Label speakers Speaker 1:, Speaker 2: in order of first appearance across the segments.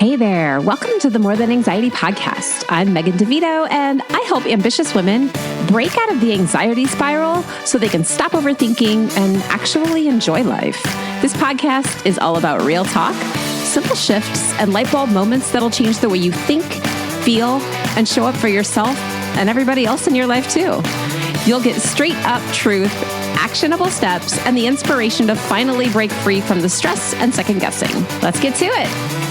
Speaker 1: Hey there. Welcome to the More Than Anxiety podcast. I'm Megan DeVito, and I help ambitious women break out of the anxiety spiral so they can stop overthinking and actually enjoy life. This podcast is all about real talk, simple shifts, and light bulb moments that'll change the way you think, feel, and show up for yourself and everybody else in your life too. You'll get straight up truth, actionable steps, and the inspiration to finally break free from the stress and second guessing. Let's get to it.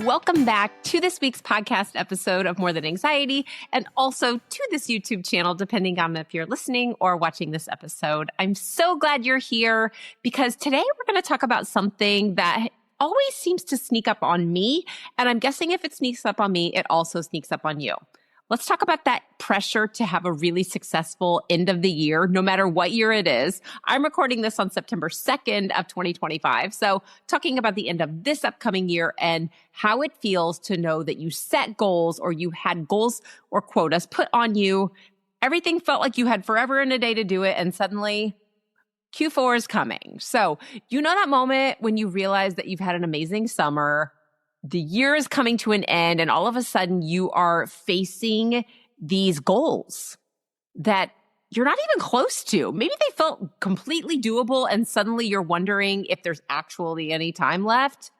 Speaker 1: Welcome back to this week's podcast episode of More Than Anxiety, and also to this YouTube channel, depending on if you're listening or watching this episode. I'm so glad you're here because today we're going to talk about something that always seems to sneak up on me, and I'm guessing if it sneaks up on me, it also sneaks up on you. Let's talk about that pressure to have a really successful end of the year, no matter what year it is. I'm recording this on September 2nd of 2025. So talking about the end of this upcoming year and how it feels to know that you set goals or you had goals or quotas put on you. Everything felt like you had forever and a day to do it. And suddenly Q4 is coming. So you know that moment when you realize that you've had an amazing summer, the year is coming to an end, and all of a sudden you are facing these goals that you're not even close to. Maybe they felt completely doable, and suddenly you're wondering if there's actually any time left.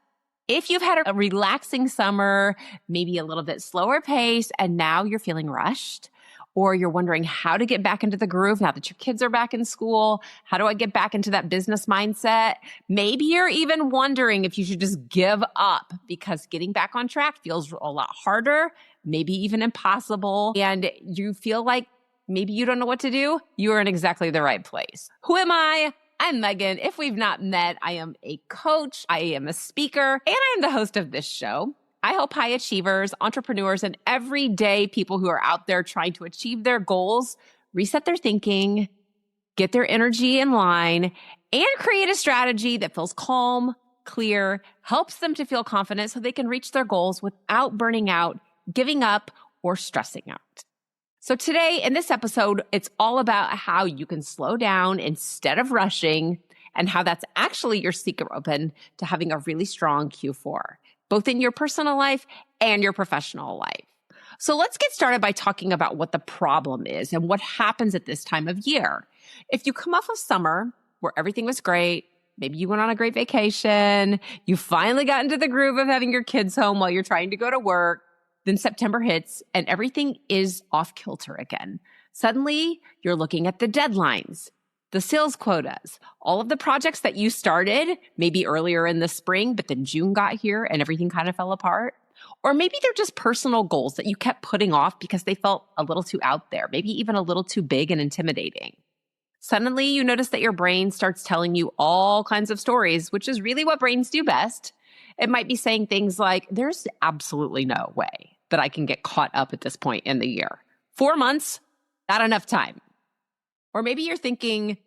Speaker 1: If you've had a relaxing summer, maybe a little bit slower pace, and now you're feeling rushed, or you're wondering how to get back into the groove now that your kids are back in school. How do I get back into that business mindset? Maybe you're even wondering if you should just give up because getting back on track feels a lot harder, maybe even impossible. And you feel like maybe you don't know what to do. You are in exactly the right place. Who am I? I'm Megan. If we've not met, I am a coach, I am a speaker, and I am the host of this show. I help high achievers, entrepreneurs, and everyday people who are out there trying to achieve their goals, reset their thinking, get their energy in line, and create a strategy that feels calm, clear, helps them to feel confident so they can reach their goals without burning out, giving up, or stressing out. So today in this episode, it's all about how you can slow down instead of rushing and how that's actually your secret weapon to having a really strong Q4. Both in your personal life and your professional life. So let's get started by talking about what the problem is and what happens at this time of year. If you come off of summer where everything was great, maybe you went on a great vacation, you finally got into the groove of having your kids home while you're trying to go to work, then September hits and everything is off kilter again. Suddenly, you're looking at the deadlines, the sales quotas, all of the projects that you started maybe earlier in the spring, but then June got here and everything kind of fell apart. Or maybe they're just personal goals that you kept putting off because they felt a little too out there, maybe even a little too big and intimidating. Suddenly you notice that your brain starts telling you all kinds of stories, which is really what brains do best. It might be saying things like, there's absolutely no way that I can get caught up at this point in the year. 4 months, not enough time. Or maybe you're thinking,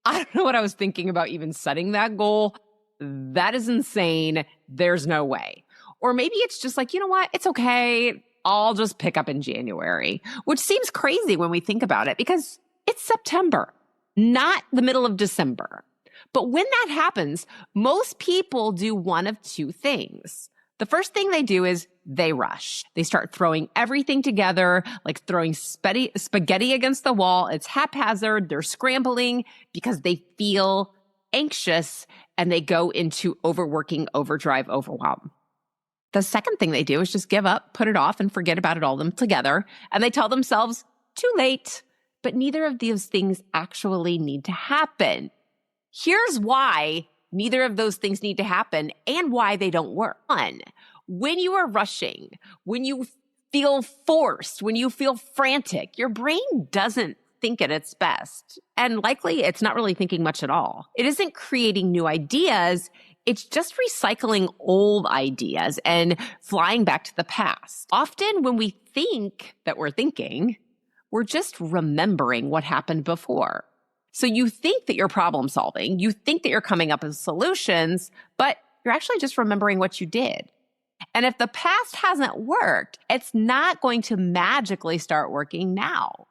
Speaker 1: I don't know what I was thinking about even setting that goal. That is insane. There's no way. Or maybe it's just like, you know what? It's okay. I'll just pick up in January, which seems crazy when we think about it because it's September, not the middle of December. But when that happens, most people do one of two things. The first thing they do is they rush. They start throwing everything together, like throwing spaghetti against the wall. It's haphazard. They're scrambling because they feel anxious and they go into overworking, overdrive, overwhelm. The second thing they do is just give up, put it off, and forget about it all together. And they tell themselves, too late. But neither of these things actually need to happen. Here's why neither of those things need to happen and why they don't work. One, when you are rushing, when you feel forced, when you feel frantic, your brain doesn't think at its best. And likely it's not really thinking much at all. It isn't creating new ideas. It's just recycling old ideas and flying back to the past. Often when we think that we're thinking, we're just remembering what happened before. So you think that you're problem solving, you think that you're coming up with solutions, but you're actually just remembering what you did. And if the past hasn't worked, it's not going to magically start working now.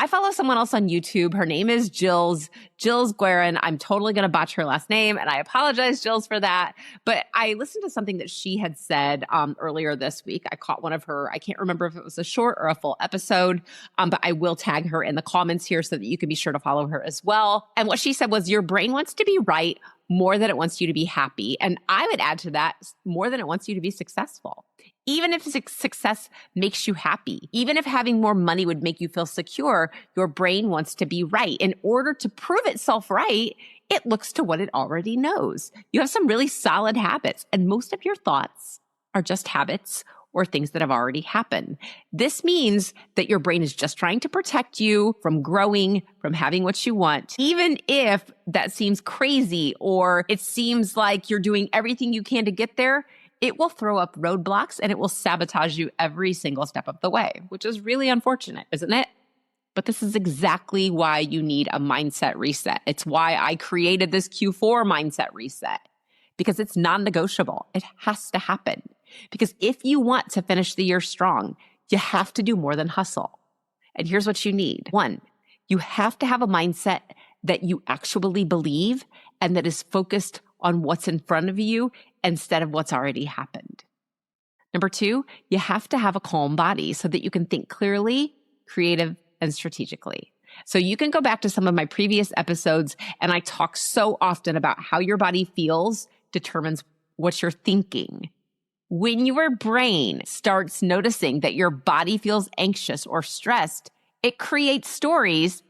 Speaker 1: I follow someone else on YouTube. Her name is Jills Guerin. I'm totally going to botch her last name, and I apologize, Jills, for that. But I listened to something that she had said earlier this week. I caught one of her, I can't remember if it was a short or a full episode, but I will tag her in the comments here so that you can be sure to follow her as well. And what she said was, your brain wants to be right more than it wants you to be happy. And I would add to that, more than it wants you to be successful. Even if success makes you happy, even if having more money would make you feel secure, your brain wants to be right. In order to prove itself right, it looks to what it already knows. You have some really solid habits, and most of your thoughts are just habits or things that have already happened. This means that your brain is just trying to protect you from growing, from having what you want. Even if that seems crazy or it seems like you're doing everything you can to get there, it will throw up roadblocks and it will sabotage you every single step of the way, which is really unfortunate, isn't it? But this is exactly why you need a mindset reset. It's why I created this Q4 mindset reset, because it's non-negotiable. It has to happen. Because if you want to finish the year strong, you have to do more than hustle. And here's what you need. 1, you have to have a mindset that you actually believe and that is focused on what's in front of you instead of what's already happened. Number 2, you have to have a calm body so that you can think clearly, creative, and strategically. So you can go back to some of my previous episodes, and I talk so often about how your body feels determines what you're thinking. When your brain starts noticing that your body feels anxious or stressed, it creates stories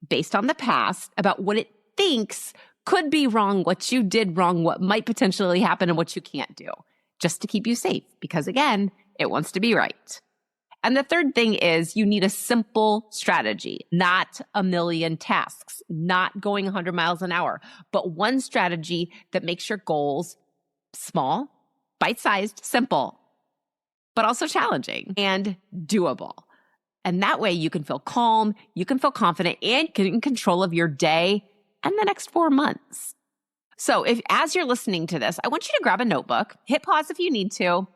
Speaker 1: based on the past about what it thinks could be wrong, what you did wrong, what might potentially happen, and what you can't do, just to keep you safe. Because again, it wants to be right. And the third thing is you need a simple strategy, not a million tasks, not going 100 miles an hour, but one strategy that makes your goals small, bite-sized, simple, but also challenging and doable. And that way you can feel calm, you can feel confident, and get in control of your day and the next 4 months. So as you're listening to this, I want you to grab a notebook, hit pause if you need to,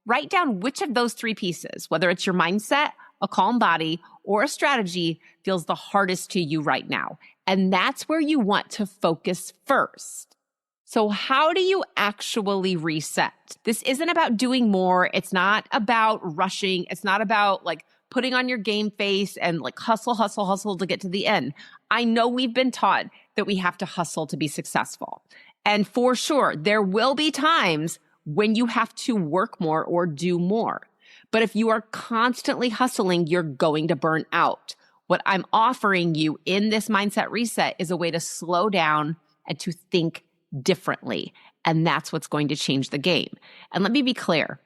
Speaker 1: write down which of those 3 pieces, whether it's your mindset, a calm body, or a strategy, feels the hardest to you right now. And that's where you want to focus first. So how do you actually reset? This isn't about doing more. It's not about rushing. It's not about like putting on your game face and like hustle to get to the end. I know we've been taught that we have to hustle to be successful. And for sure, there will be times when you have to work more or do more. But if you are constantly hustling, you're going to burn out. What I'm offering you in this mindset reset is a way to slow down and to think differently. And that's what's going to change the game. And let me be clear.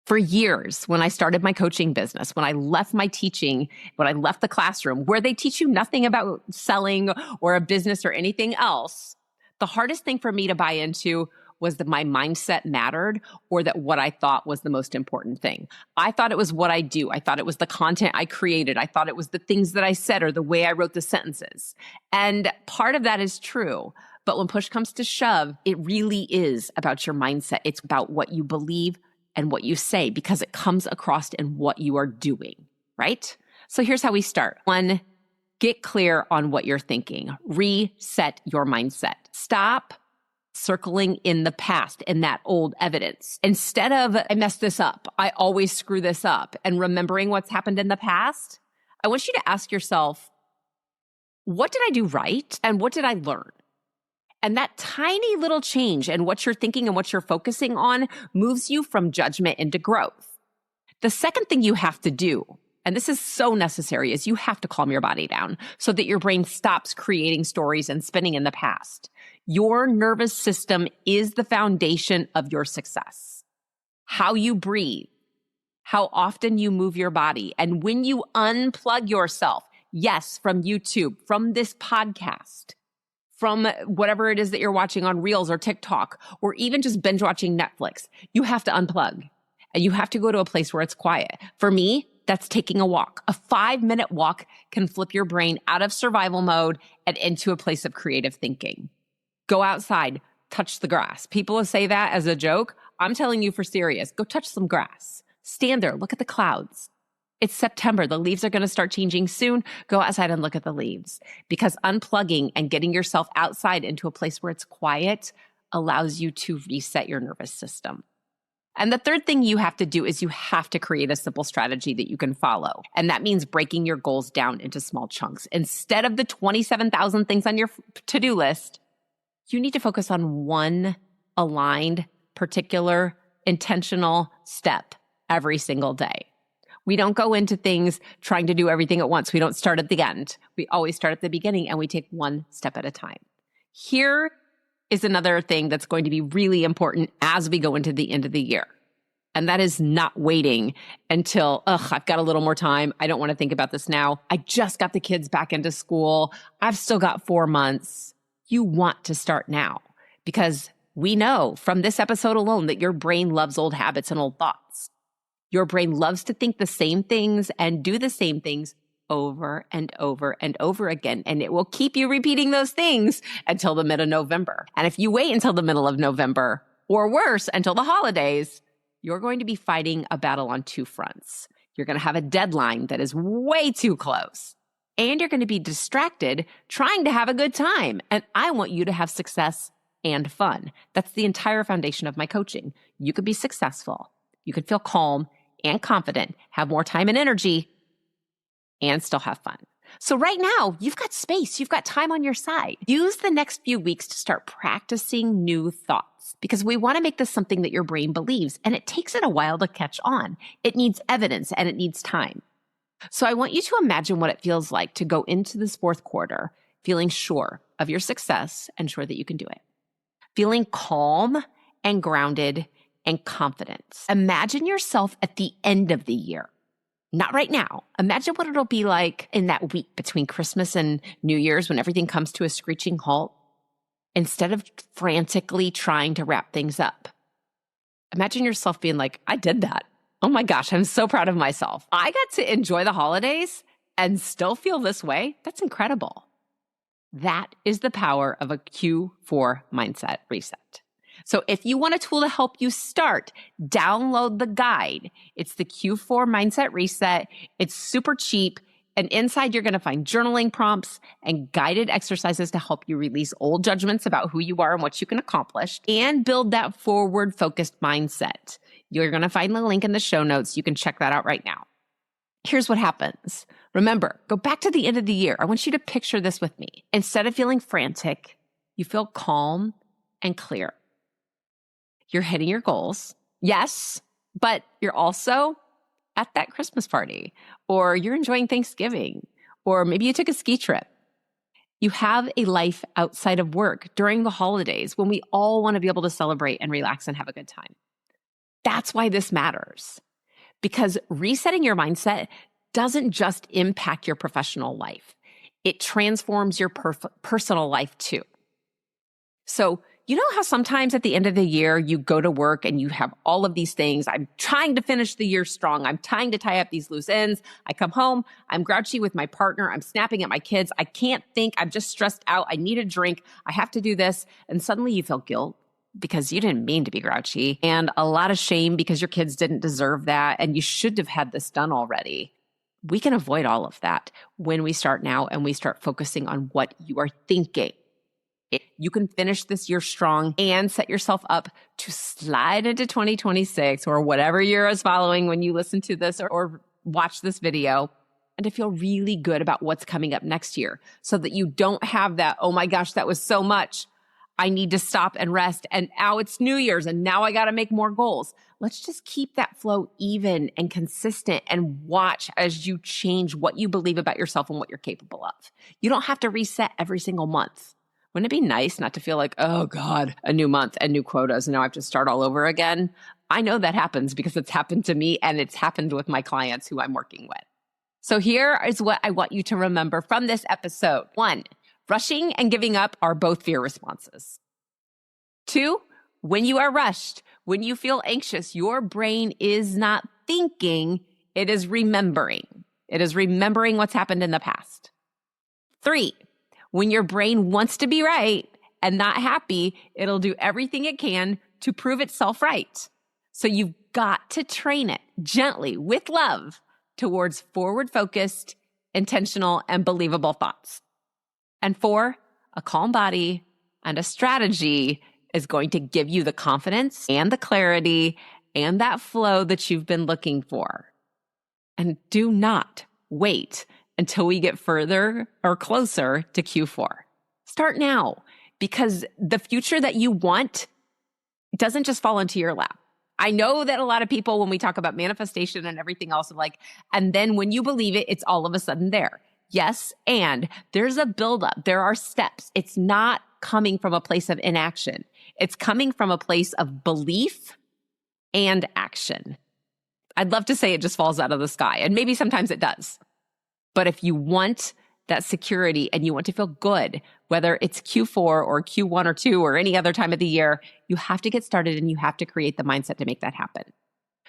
Speaker 1: For years, when I started my coaching business, when I left my teaching, when I left the classroom where they teach you nothing about selling or a business or anything else, the hardest thing for me to buy into was that my mindset mattered or that what I thought was the most important thing. I thought it was what I do. I thought it was the content I created. I thought it was the things that I said or the way I wrote the sentences. And part of that is true. But when push comes to shove, it really is about your mindset. It's about what you believe and what you say because it comes across in what you are doing, right? So here's how we start. 1, get clear on what you're thinking. Reset your mindset. Stop circling in the past in that old evidence. Instead of, I messed this up, I always screw this up, and remembering what's happened in the past, I want you to ask yourself, what did I do right? And what did I learn? And that tiny little change in what you're thinking and what you're focusing on moves you from judgment into growth. The second thing you have to do, and this is so necessary, is you have to calm your body down so that your brain stops creating stories and spinning in the past. Your nervous system is the foundation of your success. How you breathe, how often you move your body, and when you unplug yourself, yes, from YouTube, from this podcast, from whatever it is that you're watching on Reels or TikTok, or even just binge watching Netflix, you have to unplug and you have to go to a place where it's quiet. For me, that's taking a walk. A 5-minute walk can flip your brain out of survival mode and into a place of creative thinking. Go outside, touch the grass. People say that as a joke. I'm telling you for serious, go touch some grass. Stand there, look at the clouds. It's September. The leaves are going to start changing soon. Go outside and look at the leaves, because unplugging and getting yourself outside into a place where it's quiet allows you to reset your nervous system. And the third thing you have to do is you have to create a simple strategy that you can follow. And that means breaking your goals down into small chunks. Instead of the 27,000 things on your to-do list, you need to focus on one aligned, particular, intentional step every single day. We don't go into things trying to do everything at once. We don't start at the end. We always start at the beginning and we take one step at a time. Here is another thing that's going to be really important as we go into the end of the year. And that is not waiting until, I've got a little more time. I don't want to think about this now. I just got the kids back into school. I've still got 4 months. You want to start now, because we know from this episode alone that your brain loves old habits and old thoughts. Your brain loves to think the same things and do the same things over and over and over again. And it will keep you repeating those things until the middle of November. And if you wait until the middle of November, or worse, until the holidays, you're going to be fighting a battle on two fronts. You're going to have a deadline that is way too close. And you're going to be distracted trying to have a good time. And I want you to have success and fun. That's the entire foundation of my coaching. You could be successful. You could feel calm and confident, have more time and energy, and still have fun. So right now, you've got space. You've got time on your side. Use the next few weeks to start practicing new thoughts, because we want to make this something that your brain believes, and it takes it a while to catch on. It needs evidence and it needs time. So I want you to imagine what it feels like to go into this fourth quarter feeling sure of your success and sure that you can do it. Feeling calm and grounded and confident. Imagine yourself at the end of the year. Not right now. Imagine what it'll be like in that week between Christmas and New Year's when everything comes to a screeching halt. Instead of frantically trying to wrap things up, imagine yourself being like, I did that. Oh my gosh, I'm so proud of myself. I got to enjoy the holidays and still feel this way. That's incredible. That is the power of a Q4 mindset reset. So if you want a tool to help you start, download the guide. It's the Q4 Mindset Reset. It's super cheap. And inside, you're going to find journaling prompts and guided exercises to help you release old judgments about who you are and what you can accomplish, and build that forward-focused mindset. You're going to find the link in the show notes. You can check that out right now. Here's what happens. Remember, go back to the end of the year. I want you to picture this with me. Instead of feeling frantic, you feel calm and clear. You're hitting your goals, yes, but you're also at that Christmas party, or you're enjoying Thanksgiving, or maybe you took a ski trip. You have a life outside of work during the holidays when we all want to be able to celebrate and relax and have a good time. That's why this matters, because resetting your mindset doesn't just impact your professional life. It transforms your personal life too. So, you know how sometimes at the end of the year, you go to work and you have all of these things. I'm trying to finish the year strong. I'm trying to tie up these loose ends. I come home. I'm grouchy with my partner. I'm snapping at my kids. I can't think. I'm just stressed out. I need a drink. I have to do this. And suddenly you feel guilt because you didn't mean to be grouchy, and a lot of shame because your kids didn't deserve that. And you should have had this done already. We can avoid all of that when we start now and we start focusing on what you are thinking. You can finish this year strong and set yourself up to slide into 2026 or whatever year is following when you listen to this or watch this video, and to feel really good about what's coming up next year, so that you don't have that, oh my gosh, that was so much. I need to stop and rest. And now it's New Year's and now I got to make more goals. Let's just keep that flow even and consistent, and watch as you change what you believe about yourself and what you're capable of. You don't have to reset every single month. Wouldn't it be nice not to feel like, oh God, a new month and new quotas, and now I have to start all over again? I know that happens because it's happened to me, and it's happened with my clients who I'm working with. So here is what I want you to remember from this episode. 1, rushing and giving up are both fear responses. 2, when you are rushed, when you feel anxious, your brain is not thinking, it is remembering. It is remembering what's happened in the past. 3, when your brain wants to be right and not happy, it'll do everything it can to prove itself right. So you've got to train it gently with love towards forward-focused, intentional, and believable thoughts. And 4, a calm body and a strategy is going to give you the confidence and the clarity and that flow that you've been looking for. And do not wait until we get further or closer to Q4. Start now, because the future that you want doesn't just fall into your lap. I know that a lot of people, when we talk about manifestation and everything else, are like, and then when you believe it, it's all of a sudden there. Yes, and there's a buildup. There are steps. It's not coming from a place of inaction. It's coming from a place of belief and action. I'd love to say it just falls out of the sky, and maybe sometimes it does. But if you want that security and you want to feel good, whether it's Q4 or Q1 or 2 or any other time of the year, you have to get started and you have to create the mindset to make that happen.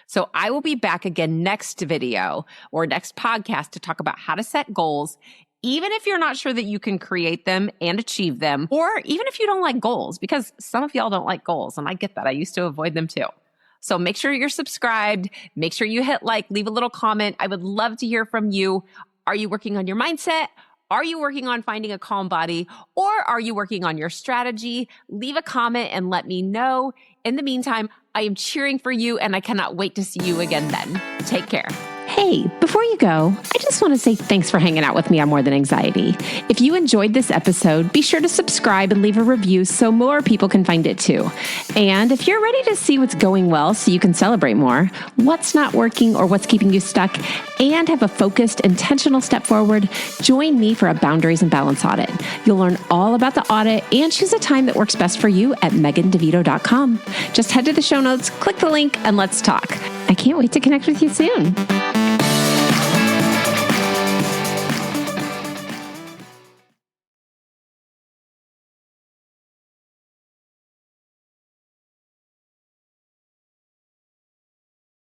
Speaker 1: So I will be back again next video or next podcast to talk about how to set goals, even if you're not sure that you can create them and achieve them, or even if you don't like goals, because some of y'all don't like goals, and I get that. I used to avoid them too. So make sure you're subscribed. Make sure you hit like, leave a little comment. I would love to hear from you. Are you working on your mindset? Are you working on finding a calm body? Or are you working on your strategy? Leave a comment and let me know. In the meantime, I am cheering for you and I cannot wait to see you again then. Take care. Hey, before you go, I just want to say thanks for hanging out with me on More Than Anxiety. If you enjoyed this episode, be sure to subscribe and leave a review so more people can find it too. And if you're ready to see what's going well so you can celebrate more, what's not working or what's keeping you stuck, and have a focused, intentional step forward, join me for a boundaries and balance audit. You'll learn all about the audit and choose a time that works best for you at megandevito.com. Just head to the show notes, click the link, and let's talk. I can't wait to connect with you soon.